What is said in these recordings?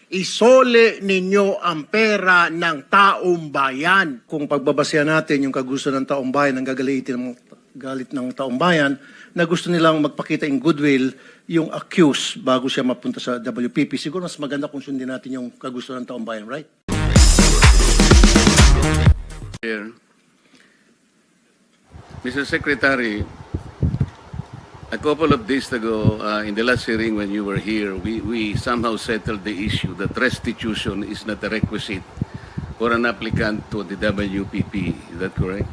isole ninyo ang pera ng taong bayan. Kung pagbabasehan natin yung kagusto ng taong bayan, ang galit ng taong bayan, na gusto nilang magpakita in goodwill yung accused bago siya mapunta sa WPP. Siguro mas maganda kung sundin natin yung kagusto ng taong bayan, right? Here. Mr. Secretary, a couple of days ago, in the last hearing when you were here, we somehow settled the issue that restitution is not a requisite for an applicant to the WPP. Is that correct?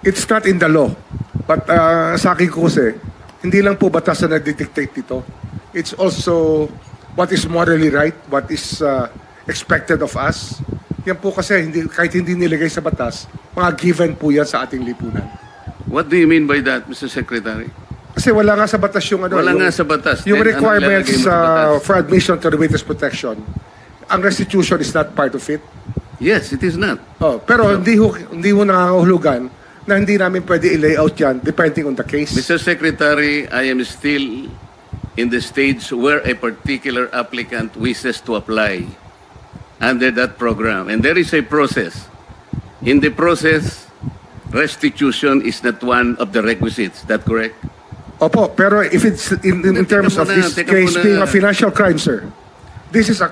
It's not in the law. But sa akin ko kasi, hindi lang po batas na nag-dictate dito. It's also what is morally right, what is expected of us. Yan po kasi, kahit hindi nilagay sa batas, mga given po yan sa ating lipunan. What do you mean by that, Mr. Secretary? Kasi wala nga sa batas yung ano. Wala nga sa batas. Yung Then, requirements anong ilalagay mo sa batas? for admission to the witness protection. Ang restitution is not part of it. Yes, it is not. Oh, pero hindi ho nangangahulugan na hindi namin pwede i-layout yan depending on the case. Mr. Secretary, I am still in the stage where a particular applicant wishes to apply under that program. And there is a process. In the process, restitution is not one of the requisites. Is that correct? Opo, pero if it's in terms of this case being a financial crime, sir, this is a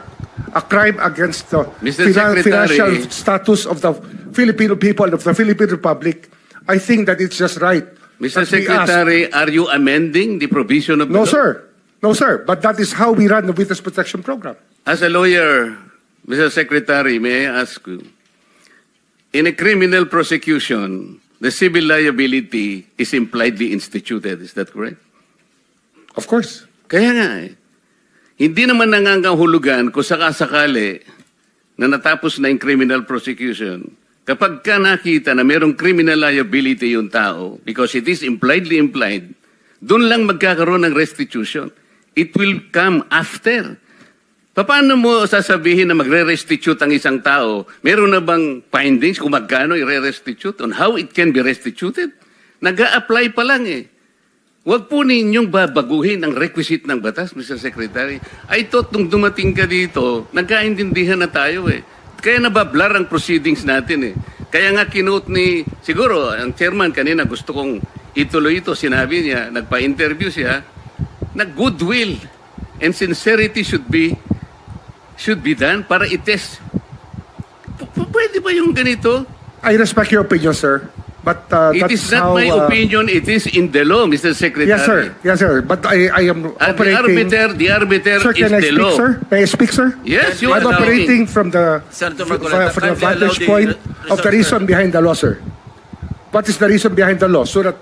crime against the Mr. Secretary, financial status of the Filipino people, of the Philippine Republic. I think that it's just right. Mr. that we ask. Secretary, are you amending the provision of the No, law? sir. No, sir. But that is how we run the witness protection program. As a lawyer, Mr. Secretary, may I ask you, in a criminal prosecution, the civil liability is impliedly instituted. Is that correct? Of course. Kaya nga hindi naman nangangahulugan kung sakasakali na natapos na yung criminal prosecution, kapag ka nakita na mayroong criminal liability yung tao, because it is impliedly implied, doon lang magkakaroon ng restitution. It will come after. Paano mo sasabihin na magre-restitute ang isang tao? Meron na bang findings kung magkano i-restitute on how it can be restituted? Nag-a-apply pa lang eh. Huwag po ninyong babaguhin ang requisite ng batas, Mr. Secretary. I thought nung dumating ka dito, nagkaintindihan na tayo eh. Kaya nabablar ang proceedings natin eh. Kaya nga kinote ni, siguro, ang chairman kanina gusto kong ituloy ito, sinabi niya, nagpa-interview siya, na goodwill and sincerity should be done para i-test. Pwede ba yung ganito? I respect your opinion, sir. But It that's is not how, my opinion, it is in the law, Mr. Secretary. Yes, sir. Yes, sir. But I am At operating... the arbiter Sir, is can I the speak, law. sir? May I speak, sir? Yes, you I'm are operating from the Senator from Marcoleta, the kindly allow vantage the point of the resource, reason sir. behind the law, sir. What is the reason behind the law? So that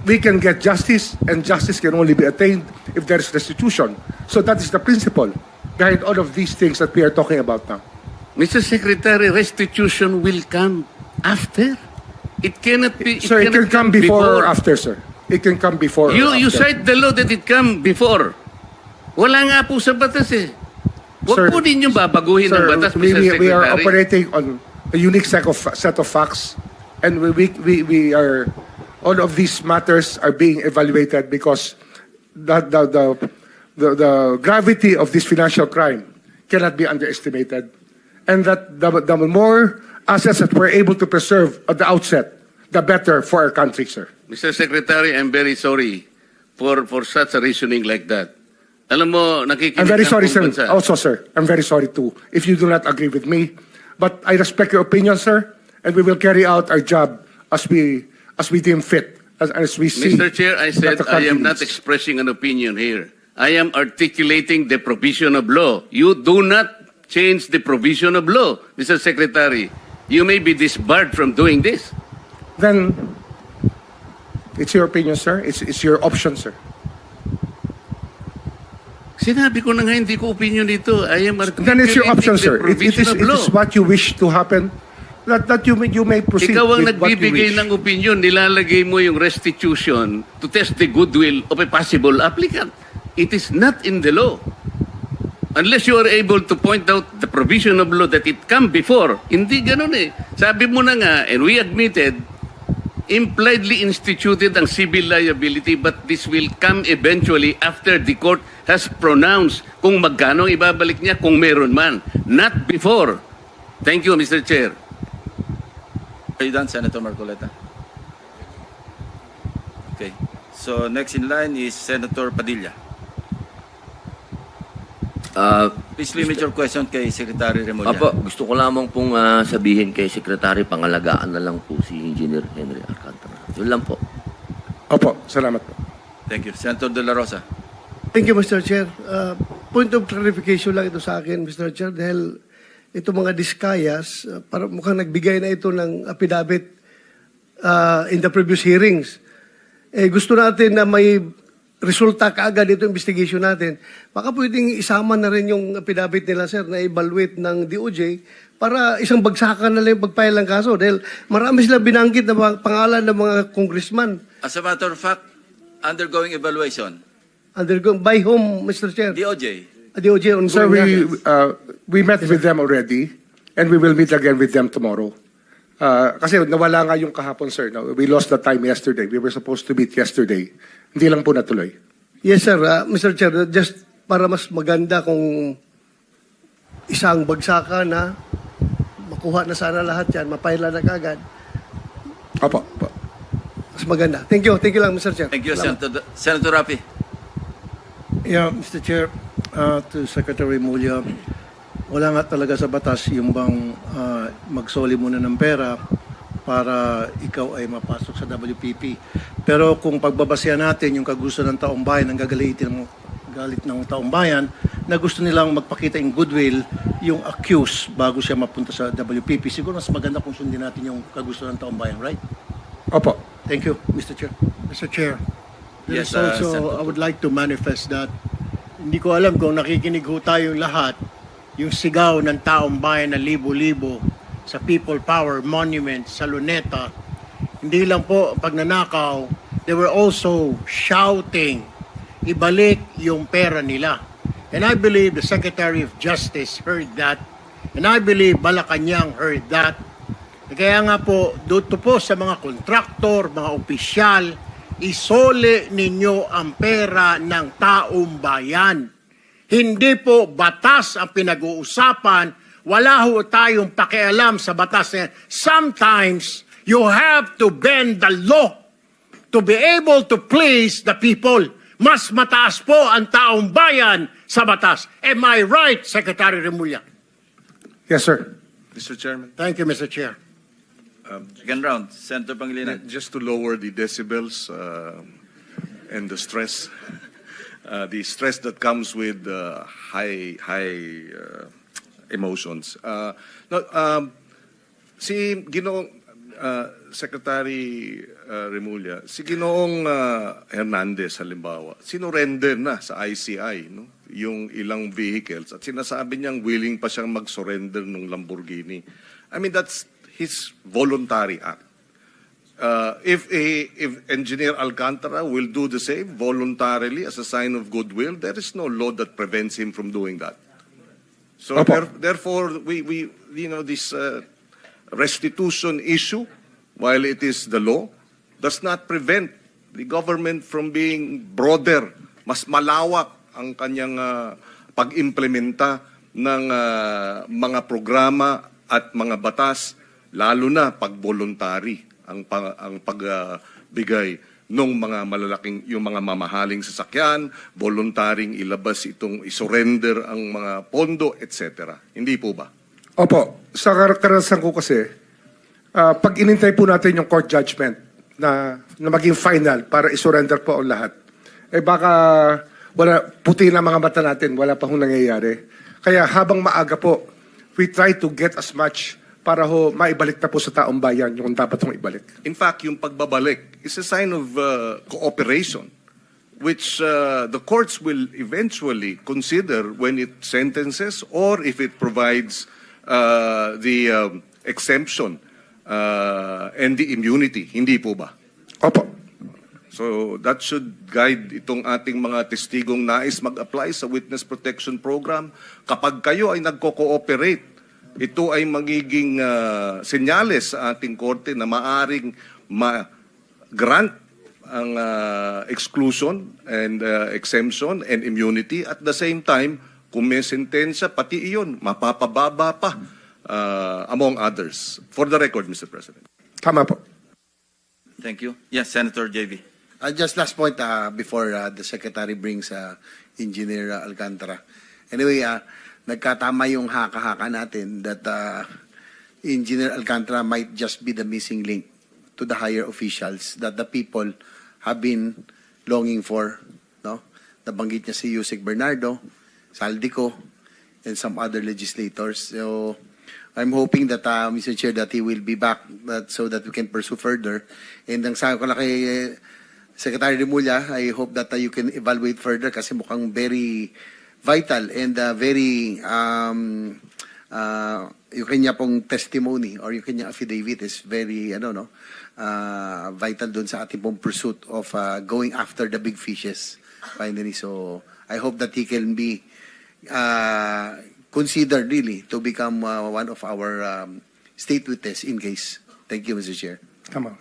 we can get justice, and justice can only be attained if there is restitution. So that is the principle behind all of these things that we are talking about now. Mr. Secretary, restitution will come after. It cannot be. So it can cannot come before or after, sir. It can come before or You after. cite the law that it come before. Wala nga po sa batas eh. Sir, Huwag po ninyong babaguhin ang batas, Mr. Secretary. we are operating on a unique set of facts, and we are all of these matters are being evaluated because the gravity of this financial crime cannot be underestimated, and that the more assets that we're able to preserve at the outset, the better for our country, sir. Mr. Secretary, I'm very sorry for such a reasoning like that. Alam mo, nakikinig I'm very ang sorry, buong sir. bansa. Also, sir, I'm very sorry too if you do not agree with me. But I respect your opinion, sir, and we will carry out our job as we deem fit, as we see. Mr. Chair, I said that the I am country not needs. expressing an opinion here. I am articulating the provision of law. You do not change the provision of law, Mr. Secretary. You may be disbarred from doing this. Then it's your opinion, sir. It's your option, sir. Sinabi ko na nga hindi ko opinion dito. I am articulating Then it's your option, the sir. It provision of law. is what you wish to happen. That you may proceed Ikaw ang with what you nagbibigay wish. ng opinion, nilalagay mo yung restitution to test the goodwill of a possible applicant. It is not in the law. Unless you are able to point out the provision of law that it come before. Hindi ganun eh. Sabi mo na nga, and we admitted, impliedly instituted ang civil liability, but this will come eventually after the court has pronounced kung magkano ang ibabalik niya kung meron man, not before. Thank you, Mr. Chair. Are you done, Senator Marcoleta? Okay. So next in line is Senator Padilla. Please limit your question kay Secretary Remulla. Apo, gusto ko lamang pong sabihin kay Secretary, pangalagaan na lang po si Engineer Henry Alcantara. Yun lang po. Opo, salamat po. Thank you. Senator De La Rosa. Thank you, Mr. Chair. Point of clarification lang ito sa akin, Mr. Chair, dahil ito mga diskayas, para mukhang nagbigay na ito ng affidavit in the previous hearings. Gusto natin na may resulta kaagad ito investigation natin. Baka pwedeng isama na rin yung affidavit nila, sir, na evaluate ng DOJ para isang bagsakan na lang yung pagpile ng kaso. Dahil marami sila binanggit na mga pangalan ng mga congressman. As a matter of fact, undergoing evaluation. Undergone by whom, Mr. Chair? DOJ. DOJ on So we met with them already and we will meet again with them tomorrow. Kasi nawala nga yung kahapon, sir. No? We lost the time yesterday. We were supposed to meet yesterday. Hindi lang po natuloy. Yes, sir. Mr. Chair, just para mas maganda kung isang bagsakan na makuha na sana lahat yan, mapaila na kagad, Opo. Opo. mas maganda. Thank you. Thank you lang, Mr. Chair. Thank you, Salamat. Senator Rapi. Yeah, Mr. Chair, to Secretary Mulya, wala nga talaga sa batas yung bang magsoli muna ng pera para ikaw ay mapasok sa WPP. Pero kung pagbabasehan natin yung kagusto ng taong bayan, ang galit ng taong bayan, na gusto nilang magpakita in goodwill yung accused bago siya mapunta sa WPP, siguro mas maganda kung sundin natin yung kagusto ng taong bayan, right? Opo. Thank you, Mr. Chair. Mr. Chair, there Yes, is also, Senator. I would like to manifest that hindi ko alam kung nakikinig ho tayong lahat, yung sigaw ng taong bayan na libo-libo sa People Power Monument sa Luneta. Hindi lang po pagnanakaw, they were also shouting, ibalik yung pera nila. And I believe the Secretary of Justice heard that. And I believe Malacanang heard that. Kaya nga po, dito po sa mga kontraktor, mga opisyal, isole ninyo ang pera ng taong bayan. Hindi po batas ang pinag-uusapan. Wala ho tayong pakialam sa batas na yan. Sometimes, you have to bend the law to be able to please the people. Mas mataas po ang taong bayan sa batas. Am I right, Secretary Remulla? Yes, sir. Mr. Chairman, Thank you, Mr. Chair. Second round, Senator Pangilinan. just to lower the decibels and the stress that comes with high emotions. Si Ginoong Secretary Remulla, si Ginoong Hernandez halimbawa, sinurrender na sa ICI no? Yung ilang vehicles at sinasabi niyang willing pa siyang mag-surrender ng Lamborghini. I mean, that's his voluntary act. If Engineer Alcantara will do the same voluntarily as a sign of goodwill, there is no law that prevents him from doing that. So Opo. therefore, we this restitution issue, while it is the law, does not prevent the government from being broader, mas malawak ang kanyang pag-implementa ng mga programa at mga batas, lalo na pag voluntary ang pagbigay ng mga malalaking, yung mga mamahaling sasakyan, voluntaring ilabas itong isurrender ang mga pondo, etc. Hindi po ba? Opo. Sa karanasan ko kasi, pag inintay po natin yung court judgment na maging final para isurrender po ang lahat, baka puti na mga mata natin, wala pa hong nangyayari. Kaya habang maaga po, we try to get as much para maibalik na po sa taong bayan yung dapat hong ibalik. In fact, yung pagbabalik is a sign of cooperation, which the courts will eventually consider when it sentences or if it provides the exemption and the immunity. Hindi po ba? Opo. So that should guide itong ating mga testigong nais mag-apply sa Witness Protection Program. Kapag kayo ay nagko-cooperate, ito ay magiging senyales sa ating korte na maaring grant ang exclusion and exemption and immunity. At the same time, kung may sentensya, pati iyon, mapapababa pa among others. For the record, Mr. President. Tama po. Thank you. Yes, Senator JV. Just last point before the Secretary brings Engineer Alcantara. Anyway, nagkatama yung haka-haka natin that Engineer Alcantara might just be the missing link to the higher officials that the people have been longing for. No? Nabanggit niya si Yusek Bernardo, Saldico, and some other legislators. So I'm hoping that, Mr. Chair, that he will be back so that we can pursue further. And ang sabi ko lang kay Secretary Remulla, I hope that you can evaluate further kasi mukhang very vital and very yung kanya pong testimony or yung kanya affidavit is very vital dun sa ating pong pursuit of going after the big fishes finally. So I hope that he can be considered really to become one of our state witness in case. Thank you, Mr. Chair. Tama.